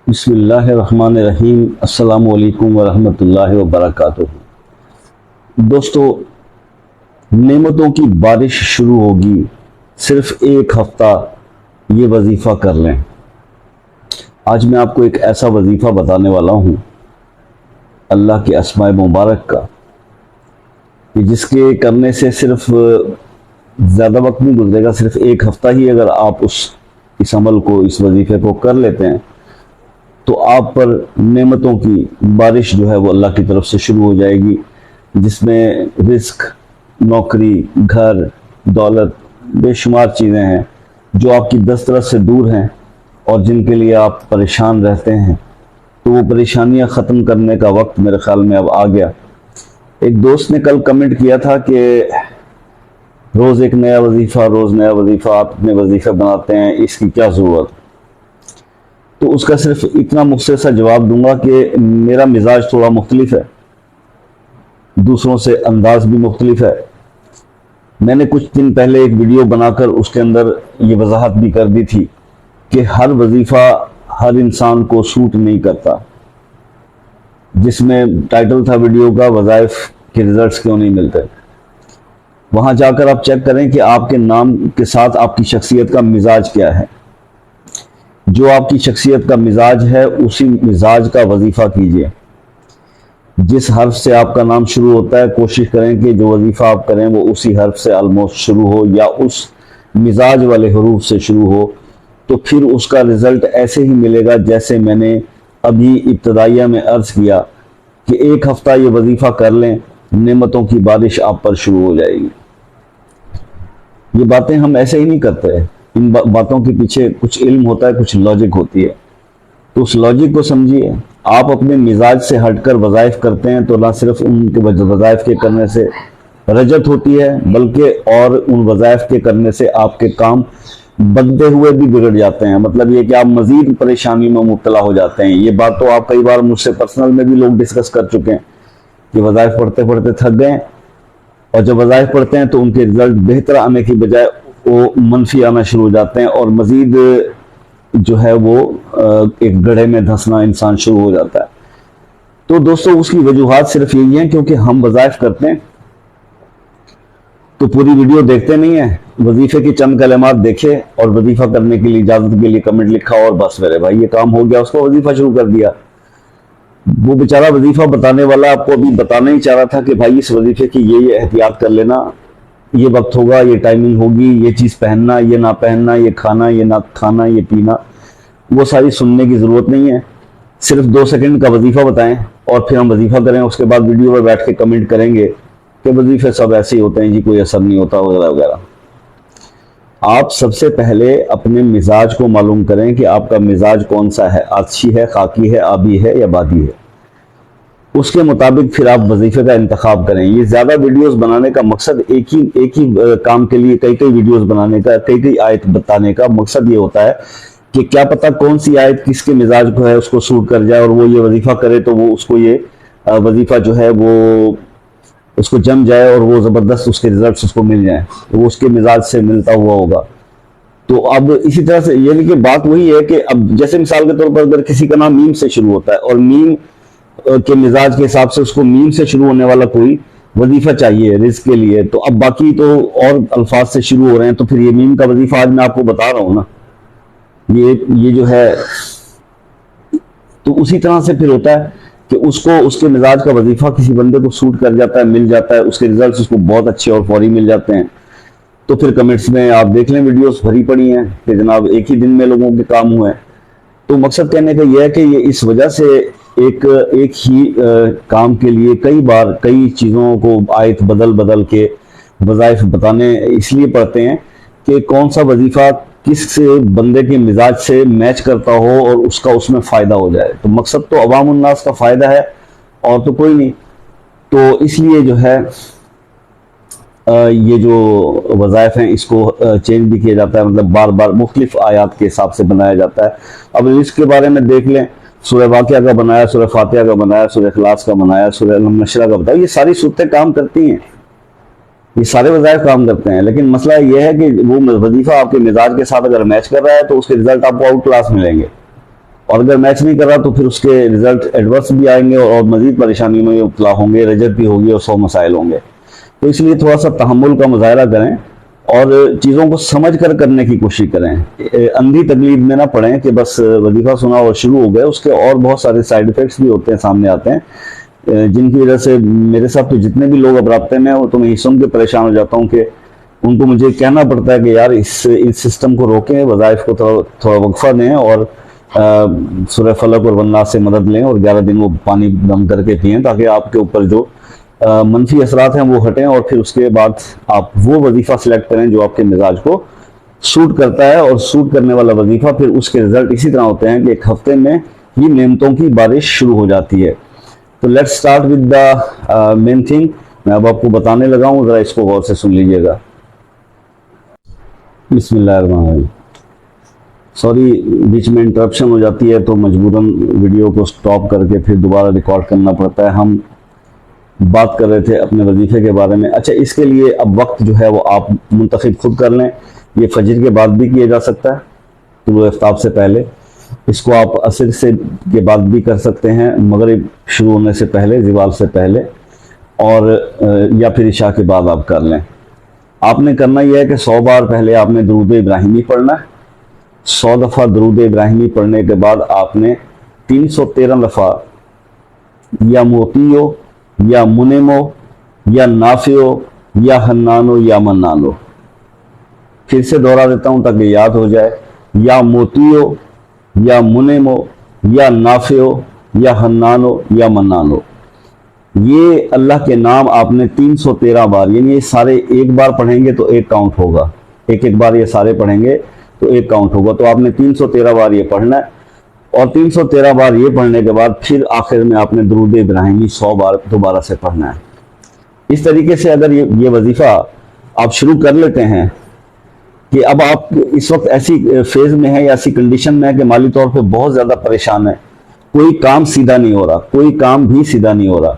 बिस्मिल्लाहिर्रहमानिर्रहीम। अस्सलामु अलैकुम वरहमतुल्लाहि वबरकातुहू। दोस्तों, नेमतों की बारिश शुरू होगी, सिर्फ एक हफ्ता ये वजीफ़ा कर लें। आज मैं आपको एक ऐसा वजीफ़ा बताने वाला हूँ अल्लाह के अस्माए मुबारक का, कि जिसके करने से सिर्फ ज़्यादा वक्त नहीं गुजरेगा। सिर्फ एक हफ्ता ही अगर आप इस अमल को, इस वजीफ़े को कर लेते हैं तो आप पर नेमतों की बारिश जो है वो अल्लाह की तरफ से शुरू हो जाएगी, जिसमें रिस्क, नौकरी, घर, दौलत, बेशुमार चीज़ें हैं जो आपकी दस्तरस से दूर हैं और जिनके लिए आप परेशान रहते हैं। तो वो परेशानियां ख़त्म करने का वक्त मेरे ख्याल में अब आ गया। एक दोस्त ने कल कमेंट किया था कि रोज़ एक नया वजीफ़ा, रोज़ नया वजीफ़ा, आप अपने वजीफ़े बनाते हैं, इसकी क्या ज़रूरत। तो उसका सिर्फ इतना मुख्तसर सा जवाब दूंगा कि मेरा मिजाज थोड़ा मुख्तलिफ है, दूसरों से अंदाज भी मुख्तलिफ है। मैंने कुछ दिन पहले एक वीडियो बनाकर उसके अंदर ये वजाहत भी कर दी थी कि हर वजीफ़ा हर इंसान को सूट नहीं करता, जिसमें टाइटल था वीडियो का, वज़ाइफ के रिजल्ट्स क्यों नहीं मिलते। वहां जाकर आप चेक करें कि आपके नाम के साथ आपकी शख्सियत का मिजाज क्या है। जो आपकी शख्सियत का मिजाज है, उसी मिजाज का वजीफ़ा कीजिए। जिस हर्फ से आपका नाम शुरू होता है, कोशिश करें कि जो वजीफ़ा आप करें वो उसी हर्फ से ऑलमोस्ट शुरू हो या उस मिजाज वाले हरूफ से शुरू हो, तो फिर उसका रिजल्ट ऐसे ही मिलेगा जैसे मैंने अभी इब्तदाइया में अर्ज़ किया कि एक हफ्ता ये वजीफ़ा कर लें, नेमतों की बारिश आप पर शुरू हो जाएगी। ये बातें हम ऐसे ही नहीं करते, इन बातों के पीछे कुछ इल्म होता है, कुछ लॉजिक होती है। तो उस लॉजिक को समझिए। आप अपने मिजाज से हटकर वज़ाइफ करते हैं तो ना सिर्फ उनके वज़ाइफ के करने से रजत होती है, बल्कि और उन वज़ाइफ के करने से आपके काम बनते हुए भी बिगड़ जाते हैं। मतलब ये कि आप मजीद परेशानी में मुब्तला हो जाते हैं। ये बात तो आप कई बार मुझसे पर्सनल में भी लोग डिस्कस कर चुके हैं कि वज़ाइफ पढ़ते पढ़ते थक गए और जब वज़ाइफ पढ़ते हैं तो उनके रिजल्ट बेहतर आने की बजाय वो मनफी आना शुरू हो जाते हैं और मजीद जो है वो एक गड्ढे में धंसना इंसान शुरू हो जाता है। तो दोस्तों, उसकी वजूहात सिर्फ यही है क्योंकि हम वज़ाइफ करते हैं तो पूरी वीडियो देखते नहीं है, वजीफे की चंद कलमात देखे और वजीफा करने के लिए इजाजत के लिए कमेंट लिखा और बस मेरे भाई ये काम हो गया, उसको वजीफा शुरू कर दिया। वो बेचारा वजीफा बताने वाला आपको अभी बताना ही चाह रहा था कि भाई इस वजीफे की ये एहतियात कर लेना, ये वक्त होगा, ये टाइमिंग होगी, ये चीज़ पहनना, ये ना पहनना, ये खाना, ये ना खाना, ये पीना, वो सारी सुनने की ज़रूरत नहीं है। सिर्फ 2 सेकंड का वजीफ़ा बताएं और फिर हम वजीफ़ा करें, उसके बाद वीडियो पर बैठ के कमेंट करेंगे कि वजीफ़े सब ऐसे ही होते हैं जी, कोई असर नहीं होता वगैरह वगैरह। आप सबसे पहले अपने मिजाज को मालूम करें कि आपका मिजाज कौन सा है, आतशी है, खाकी है, आबी है या बादी है। उसके मुताबिक फिर आप वजीफे का इंतखाब करें। ये ज़्यादा वीडियोस बनाने का मकसद एक ही काम के लिए कई कई वीडियोस बनाने का, कई कई आयत बताने का मकसद ये होता है कि क्या पता कौन सी आयत किसके मिजाज को है उसको सूट कर जाए और वो ये वजीफा करे तो वो उसको ये वजीफा जो है वो उसको जम जाए और वो ज़बरदस्त उसके रिजल्ट्स उसको मिल जाए, वो उसके मिजाज से मिलता हुआ होगा। तो अब इसी तरह से यानी कि बात वही है कि अब जैसे मिसाल के तौर पर अगर किसी का नाम मीम से शुरू होता है और मीम के मिजाज के हिसाब से उसको मीम से शुरू होने वाला कोई वजीफा चाहिए रिस्क के लिए, तो अब बाकी तो और अल्फाज से शुरू हो रहे हैं, तो फिर ये मीम का वजीफा आज मैं आपको बता रहा हूँ ना, ये जो है, तो उसी तरह से फिर होता है कि उसको उसके मिजाज का वजीफा किसी बंदे को सूट कर जाता है, मिल जाता है, उसके रिजल्ट्स उसको बहुत अच्छे और फौरी मिल जाते हैं। तो फिर कमेंट्स में आप देख लें, वीडियोस भरी पड़ी हैं कि जनाब एक ही दिन में लोगों के काम हुए हैं। तो मकसद कहने का यह है कि ये इस वजह से एक ही काम के लिए कई बार कई चीज़ों को आयत बदल बदल के वज़ाइफ बताने इसलिए पड़ते हैं कि कौन सा वजीफ़ा किस बंदे के मिजाज से मैच करता हो और उसका उसमें फ़ायदा हो जाए। तो मकसद तो अवाम उन्नास का फ़ायदा है और तो कोई नहीं। तो इसलिए जो है ये जो वज़ाइफ हैं इसको चेंज भी किया जाता है, मतलब बार बार मुख्तलिफ आयात के हिसाब से बनाया जाता है। अब इसके बारे में देख लें, सूरह वाक़िया का बनाया, सूरह फातिहा का बनाया, सूरह इखलास का बनाया, सूरह नशरा का बताया। ये सारी सूरतें काम करती हैं, ये सारे वज़ाइफ काम करते हैं, लेकिन मसला ये है कि वो वजीफ़ा आपके मिजाज के साथ अगर मैच कर रहा है तो उसके रिजल्ट आपको आउट क्लास मिलेंगे। और अगर मैच नहीं कर रहा तो फिर उसके रिजल्ट एडवर्स भी आएंगे और मजीद परेशानियों में मुब्तला होंगे, रजत भी होगी और 100 मसाइल होंगे। तो इसलिए थोड़ा सा तहम्मुल का मुजाहरा करें और चीज़ों को समझ कर करने की कोशिश करें। अंधी तकलीफ में ना पड़ें कि बस वजीफा सुना और शुरू हो गए, उसके और बहुत सारे साइड इफेक्ट्स भी होते हैं, सामने आते हैं, जिनकी वजह से मेरे साथ तो जितने भी लोग अब राब्ते में वो तो मैं सुन के परेशान हो जाता हूँ कि उनको मुझे कहना पड़ता है कि यार इस सिस्टम को रोकें, वज़ाइफ को थोड़ा वक्फा दें और सूरह फलक और वन्नास से मदद लें और 11 दिन वो पानी दम करके पिएं, ताकि आपके ऊपर जो मनफी असरात हैं वो हटें और फिर उसके बाद आप वो वजीफा सिलेक्ट करें जो आपके मिजाज को सूट करता है। और सूट करने वाला वजीफा फिर उसके रिजल्ट इसी तरह होते हैं कि एक हफ्ते में ही नेमतों की बारिश शुरू हो जाती है। तो let's start with the main thing. मैं अब आपको बताने लगा हूँ, जरा इसको गौर से सुन लीजिएगा। बिस्मिल्लाहिर्रहमानिर्रहीम। सॉरी, बीच में इंटरप्शन हो जाती है तो मजबूरन वीडियो को स्टॉप करके फिर दोबारा रिकॉर्ड करना पड़ता है। हम बात कर रहे थे अपने वजीफे के बारे में। अच्छा, इसके लिए अब वक्त जो है वो आप मुंतखब खुद कर लें। ये फजर के बाद भी किया जा सकता है, तुलुए आफ्ताब से पहले। इसको आप असर से के बाद भी कर सकते हैं, मगरिब शुरू होने से पहले, ज़वाल से पहले, और या फिर इशा के बाद आप कर लें। आपने करना यह है कि 100 बार पहले आपने दरूद इब्राहिमी पढ़ना है। 100 दफ़ा दरूद इब्राहिमी पढ़ने के बाद आपने 313 दफ़ा या मोतियो या मुनेमो या नाफियो या हन्नानो या मन्नानो, फिर से दोहरा देता हूं ताकि याद हो जाए, या मोतियो या मुनेमो या नाफियो या हन्नानो या मन्नानो, ये अल्लाह के नाम आपने 313 बार, यानी ये सारे एक बार पढ़ेंगे तो एक काउंट होगा, एक बार ये सारे पढ़ेंगे तो एक काउंट होगा। तो आपने 313 बार ये पढ़ना है और 313 बार ये पढ़ने के बाद फिर आखिर में आपने दरूद इब्राहिमी 100 बार दोबारा से पढ़ना है। इस तरीके से अगर ये वजीफा आप शुरू कर लेते हैं कि अब आप इस वक्त ऐसी फेज में है या ऐसी कंडीशन में है कि माली तौर पे बहुत ज्यादा परेशान है, कोई काम सीधा नहीं हो रहा, कोई काम भी सीधा नहीं हो रहा,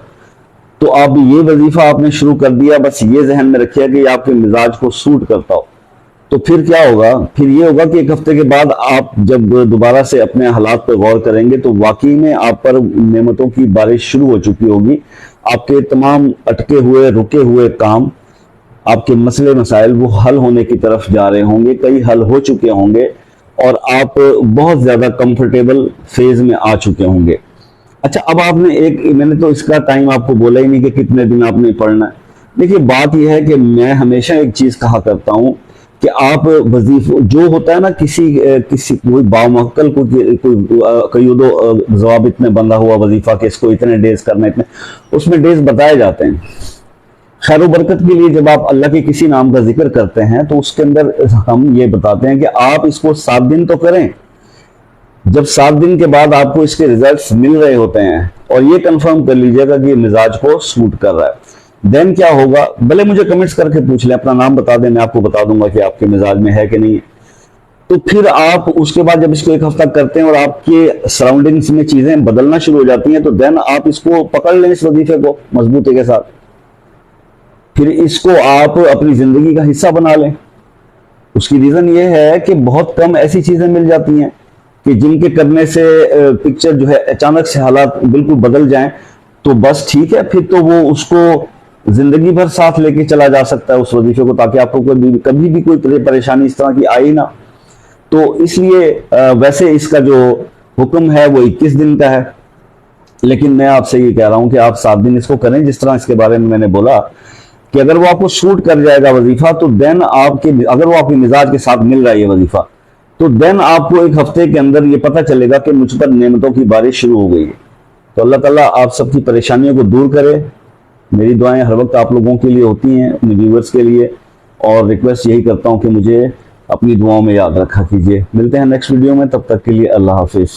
तो अब ये वजीफा आपने शुरू कर दिया, बस ये जहन में रखिए कि आपके मिजाज को सूट करता हो। तो फिर क्या होगा, फिर ये होगा कि एक हफ्ते के बाद आप जब दोबारा से अपने हालात पर गौर करेंगे तो वाकई में आप पर नेमतों की बारिश शुरू हो चुकी होगी। आपके तमाम अटके हुए रुके हुए काम, आपके मसले मसाइल वो हल होने की तरफ जा रहे होंगे, कई हल हो चुके होंगे और आप बहुत ज्यादा कंफर्टेबल फेज में आ चुके होंगे। अच्छा, अब आपने मैंने तो इसका टाइम आपको बोला ही नहीं कि कितने दिन आपने पढ़ना है। देखिए, बात यह है कि मैं हमेशा एक चीज कहा करता हूं कि आप वजीफा जो होता है ना, किसी कोई बामक्कल कोई जवाबित में बंधा हुआ वजीफा के इसको इतने डेज करना, इतने उसमें डेज बताए जाते हैं। खैर बरकत के लिए जब आप अल्लाह के किसी नाम का जिक्र करते हैं तो उसके अंदर हम ये बताते हैं कि आप इसको 7 दिन तो करें। जब 7 दिन के बाद आपको इसके रिजल्ट्स मिल रहे होते हैं और ये कंफर्म कर लीजिएगा कि मिजाज को सूट कर रहा है, देन क्या होगा, भले मुझे कमेंट्स करके पूछ लें, अपना नाम बता दें, मैं आपको बता दूंगा कि आपके मिजाज में है कि नहीं। तो फिर आप उसके बाद जब इसको एक हफ्ता करते हैं और आपके सराउंडिंग्स में चीजें बदलना शुरू हो जाती हैं, तो देन आप इसको पकड़ लें, इस वजीफे को मजबूती के साथ, फिर इसको आप अपनी जिंदगी का हिस्सा बना लें। उसकी रीजन ये है कि बहुत कम ऐसी चीजें मिल जाती हैं कि जिनके करने से पिक्चर जो है अचानक से हालात बिल्कुल बदल जाएं, तो बस ठीक है, फिर तो वो उसको जिंदगी भर साथ लेके चला जा सकता है उस वजीफे को, ताकि आपको कभी भी कोई परेशानी इस तरह की आई ना। तो इसलिए वैसे इसका जो हुक्म है वो 21 दिन का है, लेकिन मैं आपसे ये कह रहा हूं कि आप 7 दिन इसको करें, जिस तरह इसके बारे में मैंने बोला कि अगर वो आपको शूट कर जाएगा वजीफा, तो देन अगर वो आपके मिजाज के साथ मिल रहा है ये वजीफा, तो देन आपको एक हफ्ते के अंदर ये पता चलेगा कि मुझ पर नेमतों की बारिश शुरू हो गई है। तो अल्लाह ताला आप सबकी परेशानियों को दूर करे। मेरी दुआएं हर वक्त आप लोगों के लिए होती हैं, अपने व्यूअर्स के लिए, और रिक्वेस्ट यही करता हूं कि मुझे अपनी दुआओं में याद रखा कीजिए। मिलते हैं नेक्स्ट वीडियो में, तब तक के लिए अल्लाह हाफिज।